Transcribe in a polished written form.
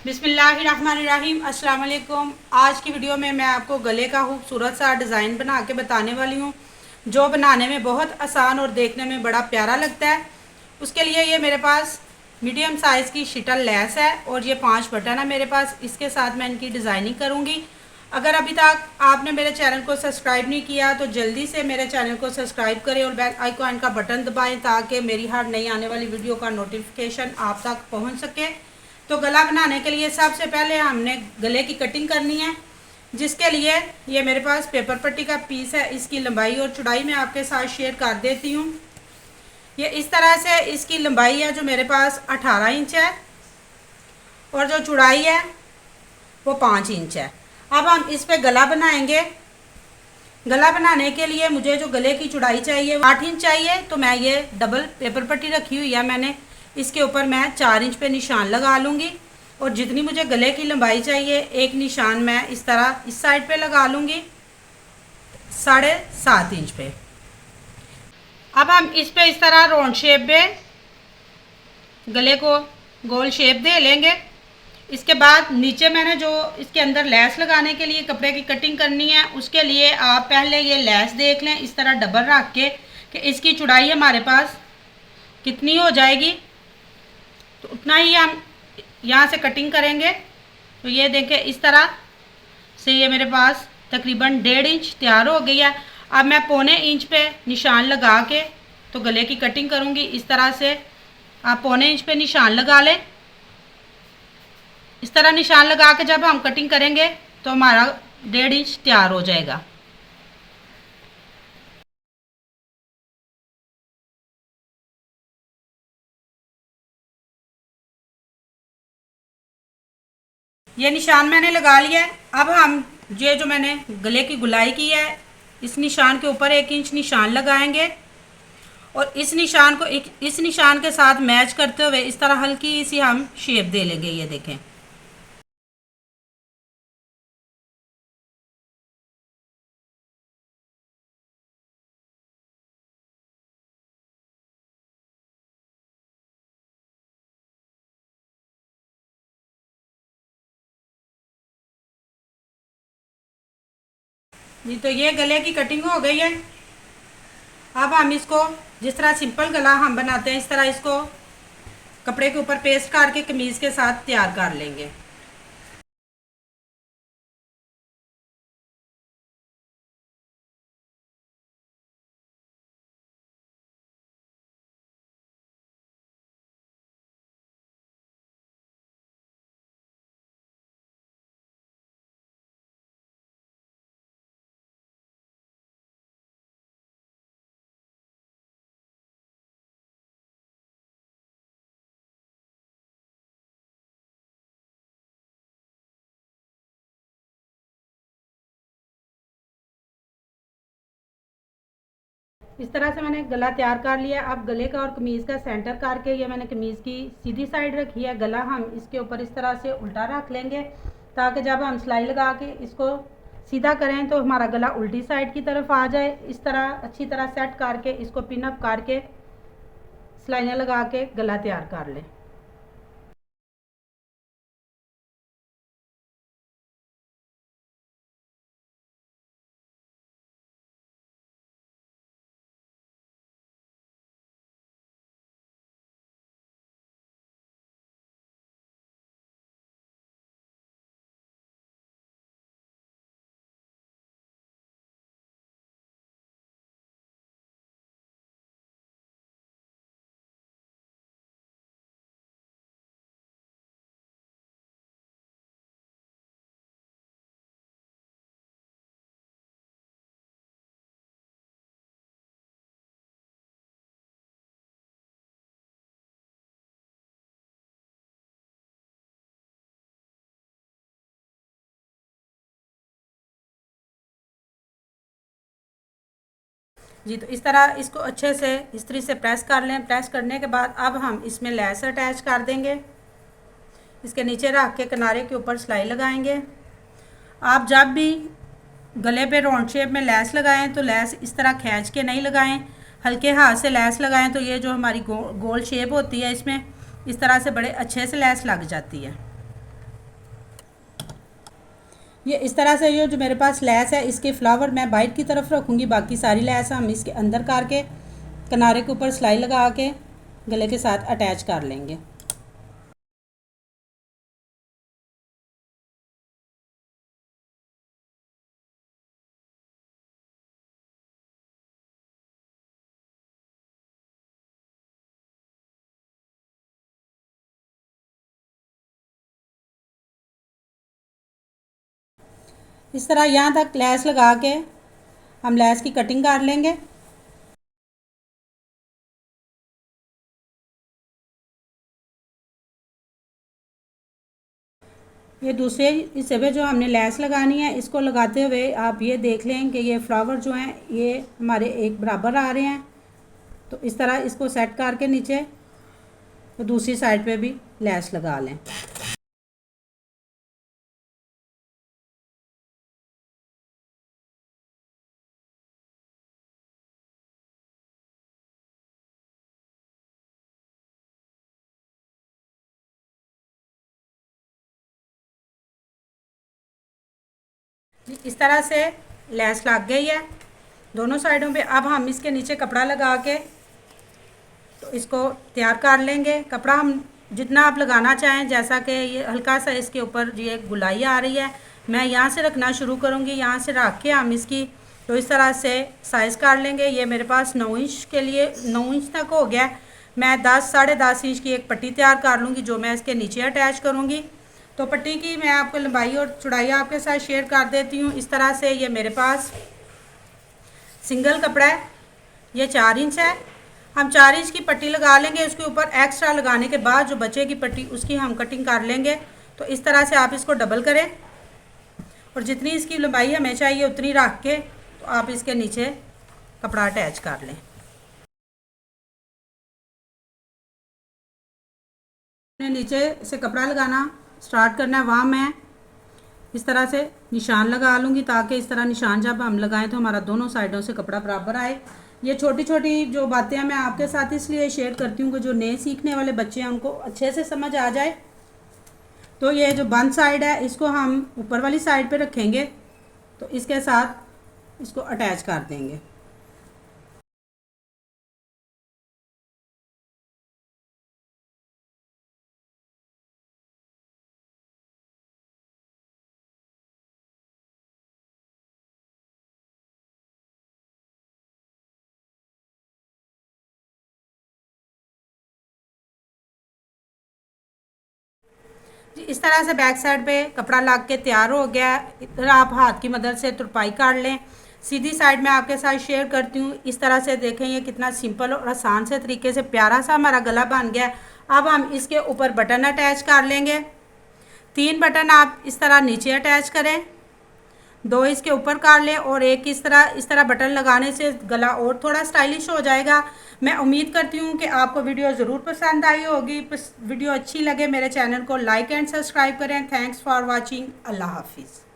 बिस्मिल्लाहिर्रहमानिर्रहीम। अस्सलाम वालेकुम। आज की वीडियो में मैं आपको गले का खूबसूरत सा डिज़ाइन बना के बताने वाली हूँ, जो बनाने में बहुत आसान और देखने में बड़ा प्यारा लगता है। उसके लिए ये मेरे पास मीडियम साइज़ की शिटल लेस है और ये 5 बटन है मेरे पास। इसके साथ मैं इनकी डिज़ाइनिंग करूँगी। अगर अभी तक आपने मेरे चैनल को सब्सक्राइब नहीं किया तो जल्दी से मेरे चैनल को सब्सक्राइब करें और बेल आइकॉन का बटन दबाएं ताकि मेरी हर नई आने वाली वीडियो का नोटिफिकेशन आप तक पहुंच सके। तो गला बनाने के लिए सबसे पहले हमने गले की कटिंग करनी है, जिसके लिए ये मेरे पास पेपर पट्टी का पीस है। इसकी लंबाई और चौड़ाई मैं आपके साथ शेयर कर देती हूँ। ये इस तरह से इसकी लंबाई है जो मेरे पास 18 इंच है और जो चौड़ाई है वो 5 इंच है। अब हम इस पे गला बनाएंगे। गला बनाने के लिए मुझे जो गले की चौड़ाई चाहिए 8 इंच चाहिए, तो मैं ये डबल पेपर पट्टी रखी हुई है मैंने, इसके ऊपर मैं 4 इंच पे निशान लगा लूँगी और जितनी मुझे गले की लंबाई चाहिए एक निशान मैं इस तरह इस साइड पे लगा लूँगी 7.5 इंच पे। अब हम इस पे इस तरह राउंड शेप में गले को गोल शेप दे लेंगे। इसके बाद नीचे मैंने जो इसके अंदर लेस लगाने के लिए कपड़े की कटिंग करनी है, उसके लिए आप पहले ये लेस देख लें इस तरह डबल रख के कि इसकी चौड़ाई हमारे पास कितनी हो जाएगी, तो उतना ही हम यहाँ से कटिंग करेंगे। तो ये देखें इस तरह से ये मेरे पास तकरीबन 1.5 इंच तैयार हो गई है। अब मैं 1.25 इंच पे निशान लगा के तो गले की कटिंग करूँगी। इस तरह से आप 1.25 इंच पे निशान लगा लें। इस तरह निशान लगा के जब हम कटिंग करेंगे तो हमारा 1.5 इंच तैयार हो जाएगा। ये निशान मैंने लगा लिया है। अब हम ये जो मैंने गले की गुलाई की है इस निशान के ऊपर 1 इंच निशान लगाएंगे और इस निशान को इस निशान के साथ मैच करते हुए इस तरह हल्की सी हम शेप दे लेंगे। ये देखें, जी तो ये गले की कटिंग हो गई है। अब हम इसको जिस तरह सिंपल गला हम बनाते हैं इस तरह इसको कपड़े के ऊपर पेस्ट करके कमीज़ के साथ तैयार कर लेंगे। इस तरह से मैंने गला तैयार कर लिया। अब गले का और कमीज़ का सेंटर करके ये मैंने कमीज़ की सीधी साइड रखी है। गला हम इसके ऊपर इस तरह से उल्टा रख लेंगे ताकि जब हम सिलाई लगा के इसको सीधा करें तो हमारा गला उल्टी साइड की तरफ आ जाए। इस तरह अच्छी तरह सेट करके इसको पिन अप करके सिलाइयाँ लगा के गला तैयार कर लें। जी तो इस तरह इसको अच्छे से इस्त्री से प्रेस कर लें। प्रेस करने के बाद अब हम इसमें लेस अटैच कर देंगे। इसके नीचे रख के किनारे के ऊपर सिलाई लगाएंगे। आप जब भी गले पे राउंड शेप में लेस लगाएं तो लेस इस तरह खींच के नहीं लगाएं, हल्के हाथ से लेस लगाएं तो ये जो हमारी गोल शेप होती है इसमें इस तरह से बड़े अच्छे से लेस लग जाती है। ये इस तरह से जो मेरे पास लैस है, इसके फ्लावर मैं बाइट की तरफ रखूँगी, बाकी सारी लैस हम इसके अंदर करके किनारे के ऊपर सिलाई लगा के गले के साथ अटैच कर लेंगे। इस तरह यहाँ तक लैस लगा के हम लैस की कटिंग कर लेंगे। ये दूसरे हिस्से पे जो हमने लैस लगानी है, इसको लगाते हुए आप ये देख लें कि ये फ्लावर जो हैं ये हमारे एक बराबर आ रहे हैं। तो इस तरह इसको सेट करके नीचे तो दूसरी साइड पे भी लैस लगा लें। इस तरह से लैस लग गई है दोनों साइडों पे। अब हम इसके नीचे कपड़ा लगा के तो इसको तैयार कर लेंगे। कपड़ा हम जितना आप लगाना चाहें, जैसा कि ये हल्का सा इसके ऊपर ये गुलाई आ रही है, मैं यहाँ से रखना शुरू करूँगी। यहाँ से रख के हम इसकी तो इस तरह से साइज़ कर लेंगे। ये मेरे पास 9 इंच के लिए 9 इंच तक हो गया। मैं 10 साढ़े 10 इंच की एक पट्टी तैयार कर लूँगी जो मैं इसके नीचे अटैच करूँगी। तो पट्टी की मैं आपको लंबाई और चौड़ाई आपके साथ शेयर कर देती हूँ। इस तरह से ये मेरे पास सिंगल कपड़ा है, ये 4 इंच है। हम 4 इंच की पट्टी लगा लेंगे, उसके ऊपर एक्स्ट्रा लगाने के बाद जो बचेगी पट्टी उसकी हम कटिंग कर लेंगे। तो इस तरह से आप इसको डबल करें और जितनी इसकी लंबाई हमें चाहिए उतनी रख के तो आप इसके नीचे कपड़ा अटैच कर लें। नीचे से कपड़ा लगाना स्टार्ट करना है, वहाँ मैं इस तरह से निशान लगा लूँगी ताकि इस तरह निशान जब हम लगाएं तो हमारा दोनों साइडों से कपड़ा बराबर आए। ये छोटी छोटी जो बातें हैं मैं आपके साथ इसलिए शेयर करती हूँ कि जो नए सीखने वाले बच्चे हैं उनको अच्छे से समझ आ जाए। तो ये जो बंद साइड है इसको हम ऊपर वाली साइड पे रखेंगे तो इसके साथ इसको अटैच कर देंगे। इस तरह से बैक साइड पे कपड़ा लग के तैयार हो गया। इधर आप हाथ की मदद से तुरपाई काट लें। सीधी साइड में आपके साथ शेयर करती हूँ। इस तरह से देखें ये कितना सिंपल और आसान से तरीके से प्यारा सा हमारा गला बन गया। अब हम इसके ऊपर बटन अटैच कर लेंगे। 3 बटन आप इस तरह नीचे अटैच करें, 2 इसके ऊपर कर लें और एक इस तरह बटन लगाने से गला और थोड़ा स्टाइलिश हो जाएगा। मैं उम्मीद करती हूँ कि आपको वीडियो ज़रूर पसंद आई होगी। वीडियो अच्छी लगे मेरे चैनल को लाइक एंड सब्सक्राइब करें। Thanks for watching. अल्लाह हाफिज़।